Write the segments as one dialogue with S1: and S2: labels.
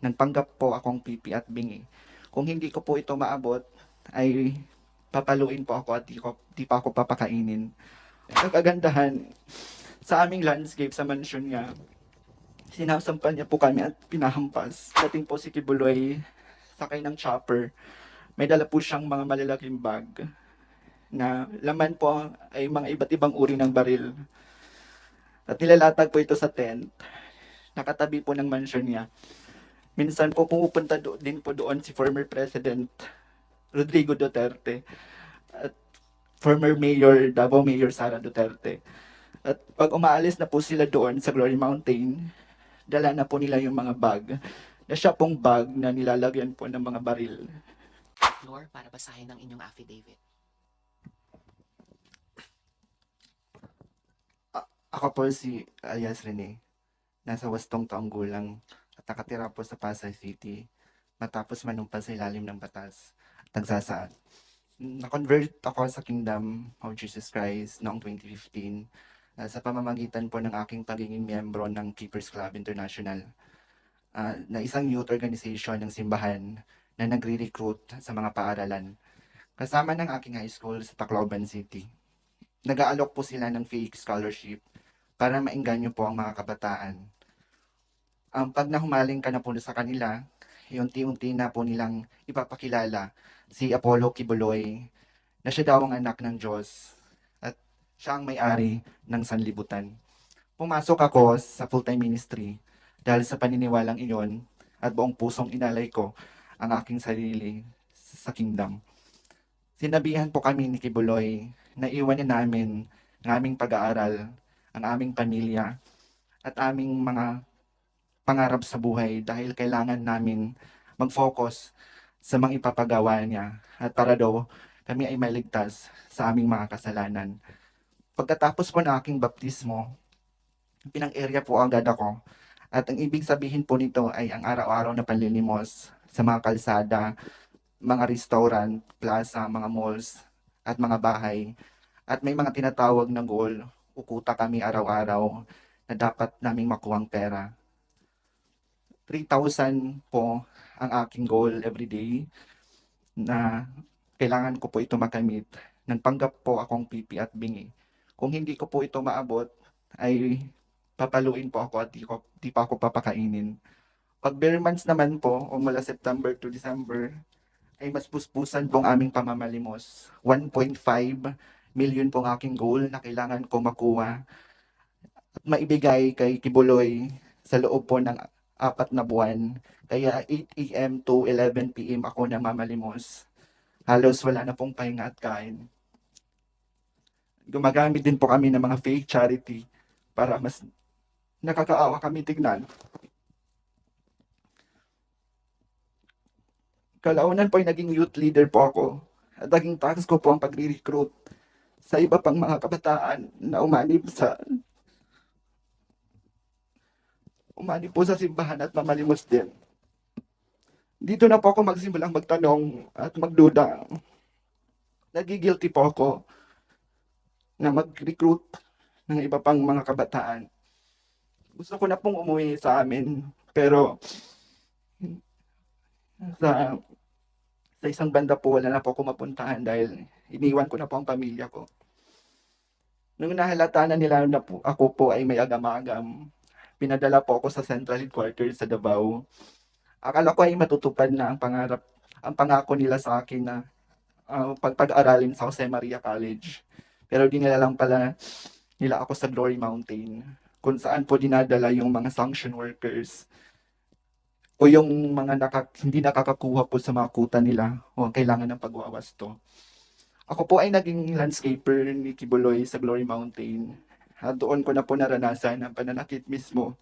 S1: Nagpanggap po akong pipi at bingi. Kung hindi ko po ito maabot, ay papaluin po ako at di pa ako papakainin. Ang kagandahan, sa aming landscape sa mansyon niya, sinasampan niya po kami at pinahampas. Dating po si Kibuloy, sakay ng chopper, may dala po siyang mga malalaking bag na laman po ay mga iba't ibang uri ng baril. At nilalatag po ito sa tent, nakatabi po ng mansyon niya. Minsan po pumupunta din po doon si former President Rodrigo Duterte at former Mayor Davao Mayor Sara Duterte. At pag umaalis na po sila doon sa Glory Mountain, dala na po nila yung mga bag na siya pong bag na nilalagyan po ng mga baril.
S2: Floor para basahin ang inyong affidavit.
S1: Ako po si alias Rene. Nasa 8 taong gulang at nakatira po sa Pasay City matapos manumpa sa ilalim ng batas at nagsasaad. Na-convert ako sa Kingdom of Jesus Christ noong 2015 sa pamamagitan po ng aking pagiging miyembro ng Keepers Club International, na isang youth organization ng simbahan na nagre-recruit sa mga paaralan. Kasama ng aking high school sa Tacloban City. Nag-aalok po sila ng fake scholarship para maengganyo po ang mga kabataan. Pag nahumaling ka na po sa kanila, unti-unti na po nilang ipapakilala si Apollo Kibuloy na siya daw ang anak ng Diyos at siya ang may-ari ng sanlibutan. Pumasok ako sa full-time ministry dahil sa paniniwalang iyon at buong pusong inalay ko ang aking sarili sa kingdom. Sinabihan po kami ni Kibuloy na iwanin namin ang aming pag-aaral, ang aming pamilya at aming mga pangarap sa buhay dahil kailangan namin mag-focus sa mga ipapagawa niya at para daw kami ay maligtas sa aming mga kasalanan. Pagkatapos po ng aking baptismo, pinang-area po agad ako at ang ibig sabihin po nito ay ang araw-araw na panlilimos sa mga kalsada, mga restaurant, plaza, mga malls at mga bahay at may mga tinatawag na goal, ukuta kami araw-araw na dapat naming makuhang pera. 3,000 po ang aking goal everyday na kailangan ko po ito makamit. Nagpanggap po akong pipi at bingi. Kung hindi ko po ito maabot, ay papaluin po ako at di pa ako papakainin. Pag bare months naman po, o mula September to December, ay mas puspusan pong aming pamamalimos. 1.5 million pong aking goal na kailangan ko makuha at maibigay kay Kibuloy sa loob po ng 4 na buwan. Kaya 8 a.m. to 11 p.m. ako namamalimos. Halos wala na pong pahinga at kain. Gumagamit din po kami ng mga fake charity para mas nakakaawa kami tignan. Kalaunan po ay naging youth leader po ako at naging task ko po ang pagre-recruit sa iba pang mga kabataan na umanib po sa simbahan at mamalimos din. Dito na po ako magsimulang magtanong at magduda. Nagigilty po ako na mag-recruit ng iba pang mga kabataan. Gusto ko na pong umuwi sa amin, pero sa isang banda po wala na po ako mapuntahan dahil iniwan ko na po ang pamilya ko. Nung nahalata na nila na po, ako po ay may agam-agam, pinadala po ako sa Central Headquarters sa Davao. Akala ko ay matutupad na ang pangako nila sa akin na pag-aralin sa Jose Maria College. Pero dinala lang pala nila ako sa Glory Mountain, kung saan po dinadala yung mga sanction workers o yung mga hindi nakakakuha po sa mga kuta nila o kailangan ng pagwawasto. Ako po ay naging landscaper ni Kibuloy sa Glory Mountain. At doon ko na po naranasan ang pananakit mismo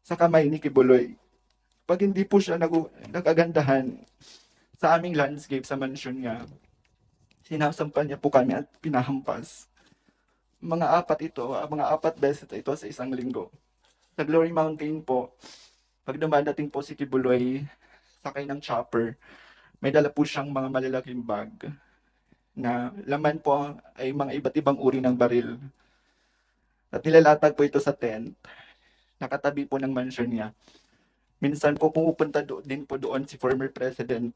S1: sa kamay ni Kibuloy. Pag hindi po siya nagagandahan sa aming landscape sa mansyon niya, sinasampan niya po kami at pinahampas. Mga 4 beses ito sa isang linggo. Sa Glory Mountain po, pag dumadating po si Kibuloy, sakay ng chopper, may dala po siyang mga malalaking bag na laman po ay mga iba't ibang uri ng baril. At nilalatag po ito sa tent, nakatabi po ng mansyon niya. Minsan po pumupunta din po doon si former President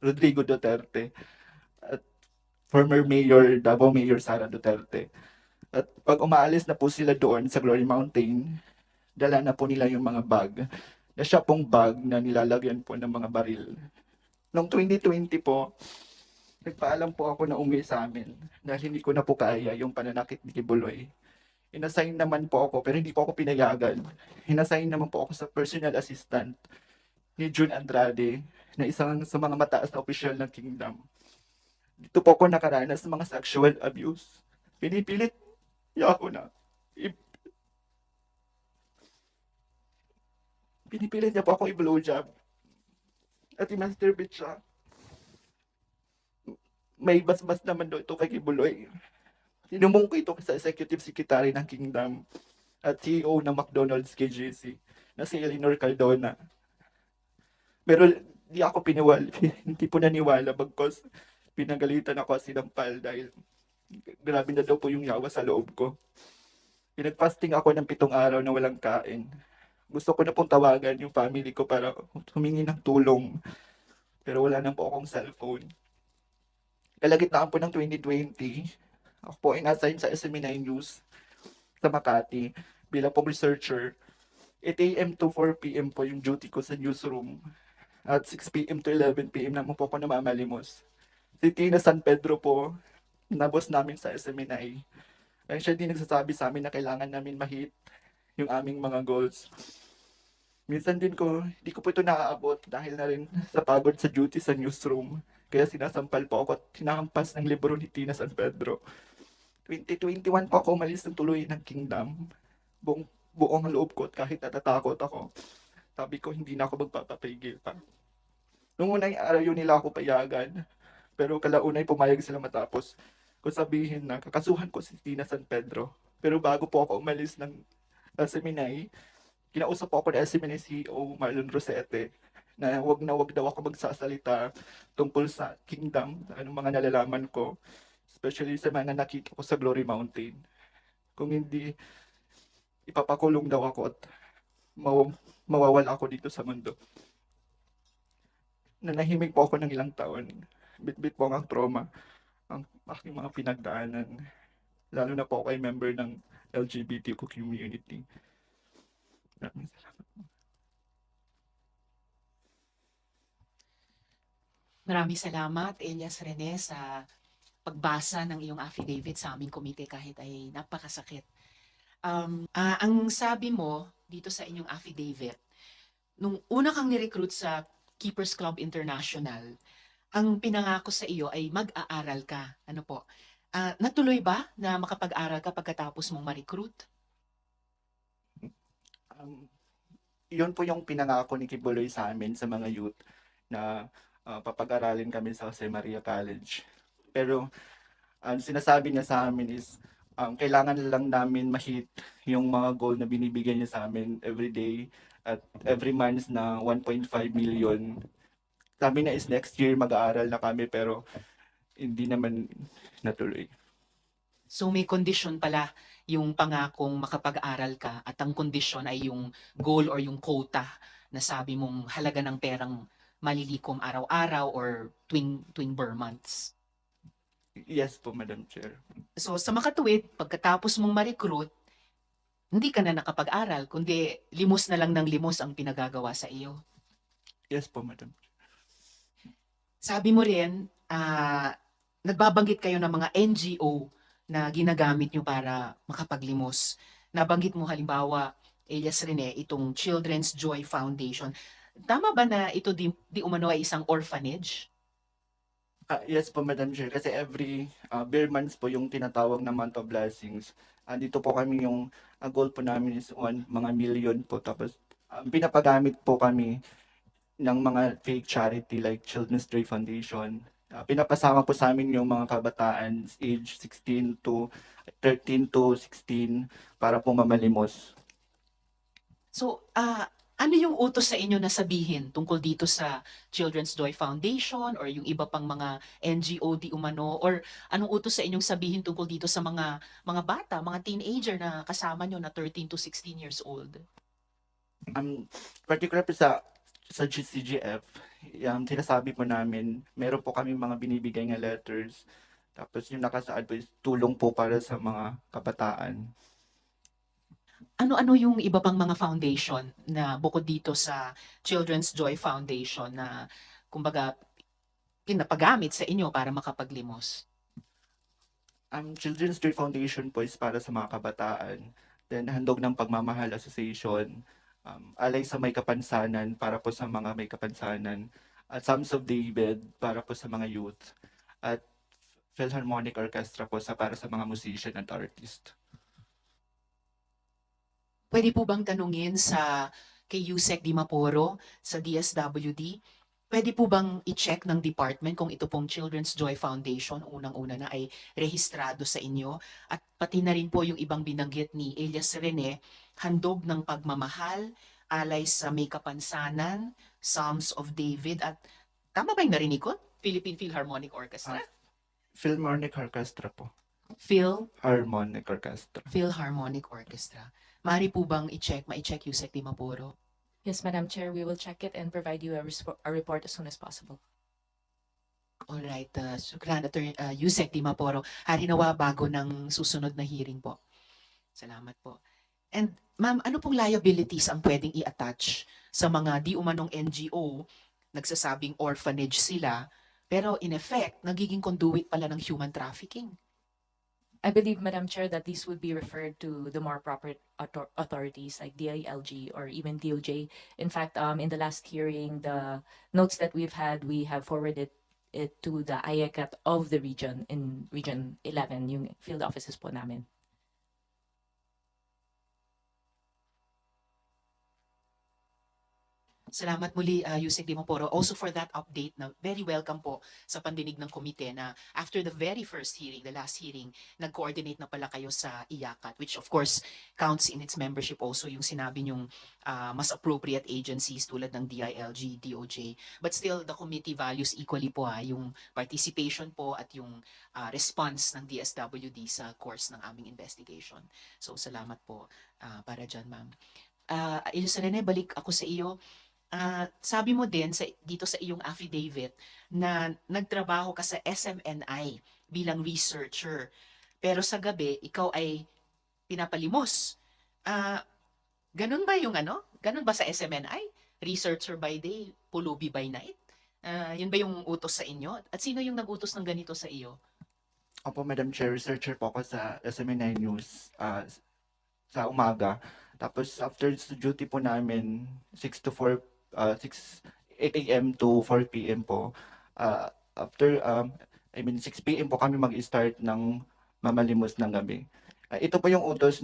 S1: Rodrigo Duterte at former Mayor, Davao Mayor Sara Duterte. At pag umaalis na po sila doon sa Glory Mountain, dala na po nila yung mga bag, na siya pong bag na nilalagyan po ng mga baril. Noong 2020 po, nagpaalam po ako na umuwi sa amin dahil hindi ko na po kaya yung pananakit ni Kibuloy. Inassign naman po ako pero hindi po ako pinayagan. Inassign naman po ako sa personal assistant ni June Andrade na isang sa mga mataas na opisyal ng Kingdom. Dito po ako nakaranas ng mga sexual abuse. Pinipilit niya ako na pinipilit niya po ako i-blowjob at i-masturbate siya. May basbas naman daw ito kay Kibuloy. Sinumong ko ito sa Executive Secretary ng Kingdom at CEO ng McDonald's KJC na si Eleanor Cardona. Pero di ako hindi po naniwala bagkos pinagalitan ako sinampal dahil grabe na daw po yung yawa sa loob ko. Pinag-fasting ako ng 7 araw na walang kain. Gusto ko na pong tawagan yung family ko para humingi ng tulong. Pero wala na po akong cellphone. Kalagitnaan po ng 2020, ako po ay na-assign sa SME9 News sa Makati bilang po researcher. 8 a.m. to 4 p.m. po yung duty ko sa newsroom. At 6 p.m. to 11 p.m. naman po ako namamalimos. Si Tina San Pedro po, na boss namin sa SMNI. Kaya siya din nagsasabi sa amin na kailangan namin ma-hit yung aming mga goals. Minsan din hindi ko po ito naaabot dahil na rin sa pagod sa duty sa newsroom. Kaya sinasampal po ako at hinahampas ng libro ni Tina San Pedro. 2021 po ako umalis ng tuloy ng Kingdom. Buong loob ko at kahit natatakot ako. Sabi ko hindi na ako magpapapigil pa. Nung unang araw yun nila ako payagan. Pero kalaunay pumayag sila matapos ko sabihin na kakasuhan ko si Tina San Pedro. Pero bago po ako umalis ng Seminay, kinausap po ako ng Seminay CEO Marlon Rosete na wag daw ako magsasalita tungkol sa Kingdom, anong mga nalalaman ko, especially sa mga nakita ko sa Glory Mountain. Kung hindi, ipapakulong daw ako at mawawala ako dito sa mundo. Nanahimik po ako ng ilang taon. Bit-bit po ang trauma, ang aking mga pinagdaanan. Lalo na po ako ay member ng LGBTQ community. Maraming salamat.
S2: Maraming salamat, Elias Rene, sa pagbasa ng iyong affidavit sa aming komite kahit ay napakasakit. Ang sabi mo dito sa inyong affidavit, nung una kang ni-recruit sa Keepers Club International, ang pinangako sa iyo ay mag-aaral ka. Ano po? Natuloy ba na makapag-aral ka pagkatapos mong ma-recruit?
S1: Yun po yung pinangako ni Kibuloy sa amin sa mga youth na papag-aralin kami sa Jose Maria College. Pero ang sinasabi niya sa amin is kailangan lang namin ma-hit yung mga goal na binibigyan niya sa amin every day at every month na 1.5 million. Sabi na is next year mag-aaral na kami pero hindi naman natuloy.
S2: So may kondisyon pala yung pangakong makapag-aral ka at ang kondisyon ay yung goal or yung quota na sabi mong halaga ng perang malilikom araw-araw or tuwing Burr months.
S1: Yes po, Madam Chair.
S2: So sa makatuwid, pagkatapos mong ma-recruit, hindi ka na nakapag-aral, kundi limos na lang ng limos ang pinagagawa sa iyo.
S1: Yes po, Madam.
S2: Sabi mo rin, nagbabanggit kayo ng mga NGO na ginagamit nyo para makapaglimos. Nabanggit mo halimbawa, Elias Rene, itong Children's Joy Foundation. Tama ba na ito di umano ay isang orphanage?
S1: Yes po, Madam Chair. Kasi every bare months po yung tinatawag na month of blessings. Dito po kami yung goal po namin is mga million po. Tapos pinapagamit po kami ng mga fake charity like Children's Joy Foundation. Pinapasama po sa amin yung mga kabataan age 13 to 16 para po mamalimos.
S2: So, ano yung utos sa inyo na sabihin tungkol dito sa Children's Joy Foundation or yung iba pang mga NGO di umano, or anong utos sa inyong sabihin tungkol dito sa mga bata, mga teenager na kasama nyo na 13 to 16 years old?
S1: Particular po sa CGF, sinasabi po namin, meron po kami mga binibigay nga letters. Tapos yung nakasaad po is tulong po para sa mga kabataan.
S2: Ano-ano yung iba pang mga foundation na bukod dito sa Children's Joy Foundation na kumbaga pinapagamit sa inyo para makapaglimos?
S1: Ang Children's Day Foundation po is para sa mga kabataan. Then Handog ng Pagmamahal Association, Alay sa May Kapansanan para po sa mga may kapansanan. At Psalms of David para po sa mga youth. At Philharmonic Orchestra po para sa mga musician at artist.
S2: Pwede po bang tanungin sa kay Yusek Dimaporo sa DSWD, pwede po bang i-check ng department kung ito pong Children's Joy Foundation unang-una na ay rehistrado sa inyo at pati na rin po yung ibang binanggit ni Elias Rene, Handog ng Pagmamahal, Alay sa May Kapansanan, Psalms of David at tama ba yung narinig ko? Philippine Philharmonic Orchestra?
S1: Philharmonic Orchestra po.
S2: Phil
S1: Harmonic Orchestra.
S2: Philharmonic Orchestra. Mari po bang ma-check Yusek Dimaporo?
S3: Yes, Madam Chair, we will check it and provide you a report as soon as possible.
S2: Alright, Sukran, Yusek Dimaporo. Harinawa bago ng susunod na hearing po. Salamat po. And ma'am, ano pong liabilities ang pwedeng i-attach sa mga di umanong NGO, nagsasabing orphanage sila, pero in effect, nagiging conduit pala ng human trafficking?
S3: I believe, Madam Chair, that these would be referred to the more proper authorities like DILG or even DOJ. In fact, in the last hearing, the notes that we've had, we have forwarded it to the IACAT of the region in Region 11, yung field offices po namin.
S2: Salamat muli, Yusek Dimaporo, also for that update na very welcome po sa pandinig ng komite na after the very first hearing, the last hearing, nag-coordinate na pala kayo sa IACAT, which of course counts in its membership also yung sinabi nyong mas appropriate agencies tulad ng DILG, DOJ. But still, the committee values equally po yung participation po at yung response ng DSWD sa course ng aming investigation. So salamat po para dyan, ma'am. Ilse Rene, balik ako sa iyo. Sabi mo din dito sa iyong affidavit na nagtrabaho ka sa SMNI bilang researcher. Pero sa gabi, ikaw ay pinapalimos. Ganun ba yung ano? Ganun ba sa SMNI? Researcher by day, pulubi by night? Yun ba yung utos sa inyo? At sino yung nag-utos ng ganito sa iyo?
S1: Opo, Madam Chair, researcher po ako sa SMNI News sa umaga. Tapos after duty po namin, 6 to 4 8 a.m. to 4 p.m. po. After 6 p.m. po kami mag-start ng mamalimos ng gabi. Ito po yung utos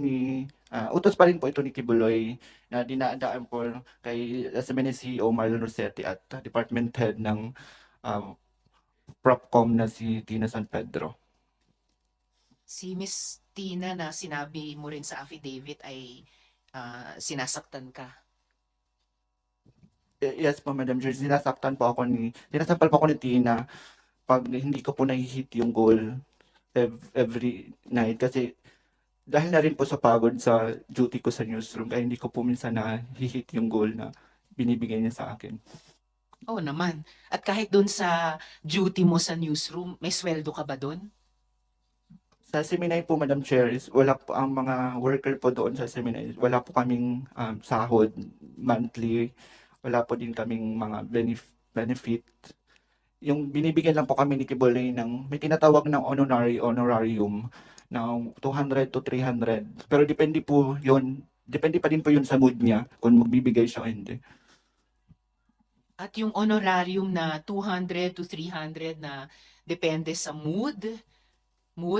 S1: pa rin po ito ni Kibuloy na dinadaan po kay SMNI CEO Marlon Rossetti at Department Head ng Propcom na si Tina San Pedro.
S2: Si Miss Tina na sinabi mo rin sa affidavit ay sinasaktan ka.
S1: Yes po, Madam Chair. Sinasampal po ako ni Tina pag hindi ko po nahihit yung goal every night. Kasi dahil na rin po sa pagod sa duty ko sa newsroom, kaya hindi ko po minsan nahihit yung goal na binibigay niya sa akin.
S2: Oo naman. At kahit doon sa duty mo sa newsroom, may sweldo ka ba doon?
S1: Sa Seminay po, Madam Chair, wala po ang mga worker po doon sa Seminay. Wala po kaming sahod monthly. Wala po din kaming mga benefit. Yung binibigyan lang po kami ni Kibuloy may tinatawag ng honorarium ng 200 to 300. Pero depende pa din po yun sa mood niya kung magbibigay siya o hindi.
S2: At yung honorarium na 200 to 300 na depende sa mood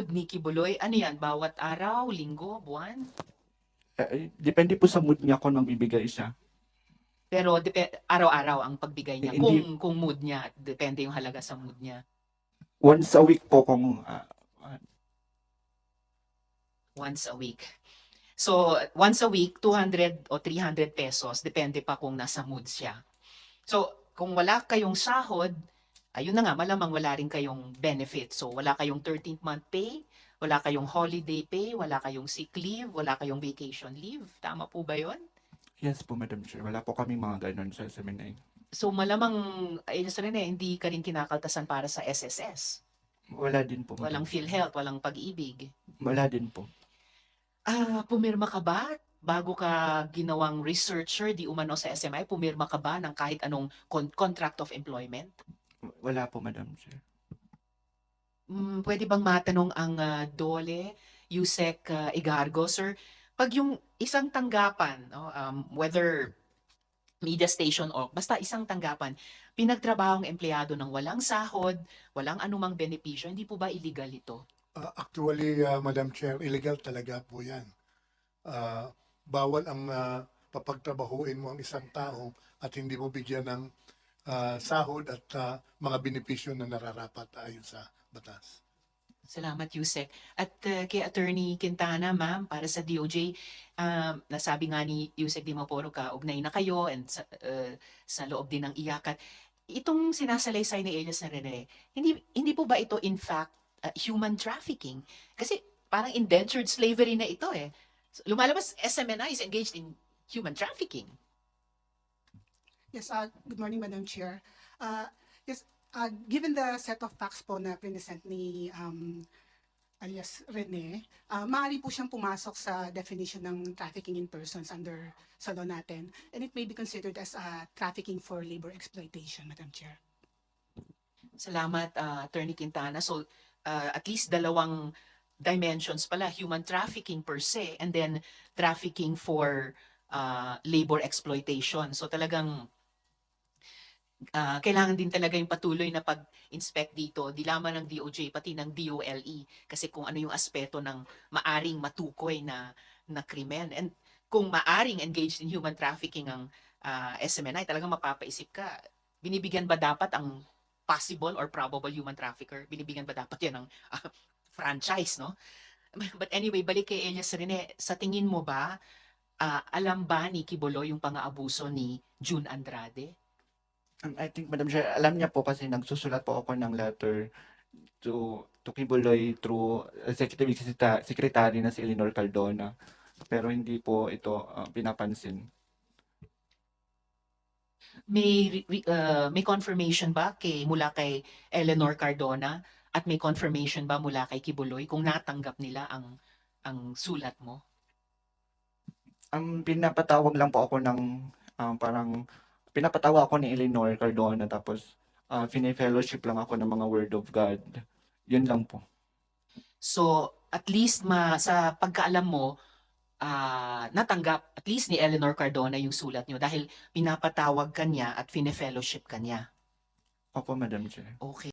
S2: ni Kibuloy, ano yan? Bawat araw, linggo, buwan?
S1: Depende po sa mood niya kung magbibigay siya.
S2: Pero araw-araw ang pagbigay niya.
S1: Hindi.
S2: Kung mood niya, depende yung halaga sa mood niya.
S1: Once a week po kung
S2: Once a week. So, once a week, 200 o 300 pesos, depende pa kung nasa mood siya. So, kung wala kayong sahod, ayun na nga, malamang wala rin kayong benefit. So, wala kayong 13th month pay, wala kayong holiday pay, wala kayong sick leave, wala kayong vacation leave. Tama po ba yun?
S1: Yes po, Madam Chair. Wala po kami mga ganon sa SMNA.
S2: So malamang, Elias Rene, hindi ka rin kinakaltasan para sa SSS.
S1: Wala din po,
S2: Walang
S1: Madam Chair.
S2: PhilHealth, walang pag-ibig.
S1: Wala din po.
S2: Pumirma ka ba? Bago ka ginawang researcher, di umano sa SMI, pumirma ka ba ng kahit anong contract of employment?
S1: Wala po, Madam Chair.
S2: Pwede bang matanong ang Dole, Yusek Igargo, sir? Pag yung isang tanggapan, no, whether media station o basta isang tanggapan, pinagtrabahong empleyado ng walang sahod, walang anumang benepisyo, hindi po ba illegal ito?
S4: Actually, Madam Chair, illegal talaga po yan. Bawal ang papagtrabahuin mo ang isang tao at hindi mo bigyan ng sahod at mga benepisyo na nararapat ayon sa batas.
S2: Salamat, Yusek. At kay Attorney Quintana, ma'am, para sa DOJ, nasabi nga ni Yusek Dimaporo ugnay na kayo and sa loob din ng iyakat. Itong sinasalaysay ni Elias Rene, hindi po ba ito in fact human trafficking? Kasi parang indentured slavery na ito eh. So, lumalabas, SMNI is engaged in human trafficking.
S5: Yes, good morning, Madam Chair. Yes, given the set of facts po na present ni alias Rene, maaari po siyang pumasok sa definition ng trafficking in persons under sa law natin, and it may be considered as trafficking for labor exploitation, Madam Chair.
S2: Salamat, Attorney Quintana. So, at least dalawang dimensions pala, human trafficking per se, and then trafficking for labor exploitation. So talagang kailangan din talaga yung patuloy na pag-inspect dito, di lamang ng DOJ, pati ng DOLE, kasi kung ano yung aspeto ng maaring matukoy na krimen. And kung maaring engaged in human trafficking ang SMNI, talagang mapapaisip ka, binibigyan ba dapat ang possible or probable human trafficker? Binibigyan ba dapat yan ng franchise, no? But anyway, balik kay Elias Rene, sa tingin mo ba, alam ba ni Kibuloy yung pang-aabuso ni June Andrade?
S1: I think, Madam Chair, alam niya po kasi nagsusulat po ako ng letter to Kibuloy through Executive Secretary na si Eleanor Cardona. Pero hindi po ito pinapansin.
S2: May confirmation ba mula kay Eleanor Cardona at may confirmation ba mula kay Kibuloy kung natanggap nila ang sulat mo?
S1: Pinapatawag lang po ako ng pinapatawa ako ni Eleanor Cardona, tapos fellowship lang ako ng mga Word of God. Yun lang po.
S2: So, at least sa pagkaalam mo, natanggap at least ni Eleanor Cardona yung sulat nyo dahil pinapatawag kanya at fellowship kanya.
S1: Opo, Madam Chair.
S2: Okay.